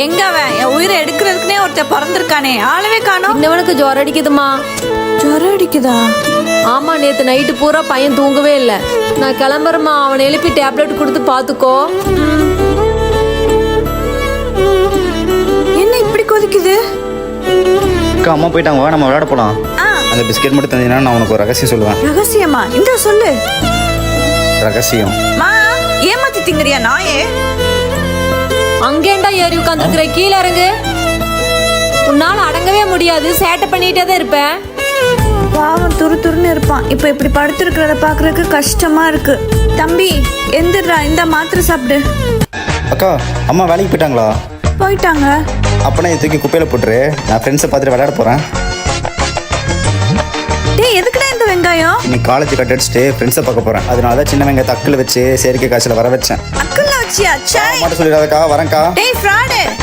எங்க அவன் என் உயிரை எடுக்கிறதுக்குனே ஒருத்தர் பிறந்திருக்கானே, ஆளவே காணோம். இன்னவனுக்கு ஜுரம் அடிக்குதுமா. ஜுரம் அடிக்குதா? ஆமா, நேத்து நைட்டு பூரா பையன் தூங்கவே இல்லை. நான் கிளம்புறேம்மா, அவனை எழுப்பி டேப்லெட் கொடுத்து பாத்துக்கோ. என்ன இப்படி கொதிக்குது? அக்கா அம்மா போயிட்டாங்க, வா நம்ம விளையாட போலாம். ஆ, அந்த பிஸ்கெட் மட்டும் தந்தீங்கன்னா நான் உனக்கு ஒரு ரகசியம் சொல்லுவேன். ரகசியமா? இந்த சொல்லு. ரகசியம். மா, ஏமாத்தி திங்கறியா நாயே? அங்கேண்டா ஏறி உட்காந்துருக்கிற, கீழே இறங்கு. உன்னால அடங்கவே முடியாது, சேட்டை பண்ணிட்டே தான் இருப்பேன். பாவம், துரு துருன்னு இருப்பான். இப்ப இப்படி படுத்திருக்கிறத பாக்குறதுக்கு கஷ்டமா இருக்கு. தம்பி எந்திரா, இந்த மாத்திரை சாப்பிடு. அக்கா அம்மா வேலைக்கு போயிட்டாங்களா? போயிட்டாங்க. அப்பனா இதை தூக்கி குப்பையில் போட்டுரு, நான் ஃப்ரெண்ட்ஸை பார்த்துட்டு விளையாட போகிறேன். டேய், எதுக்குடா இந்த வெங்காயம்? இன்னைக்கு காலேஜ் கட் அடிச்சுட்டு ஃப்ரெண்ட்ஸை பார்க்க போகிறேன். அதனால தான் சின்ன வெங்காயத்தை அக்கில் வச்சு செயற்கை காய்ச்சல வர வச்சேன். அக்கல்ல வச்சியா? மட்டும் சொல்லிடாதக்கா, வரேன்க்கா. டேய் ஃப்ராடு.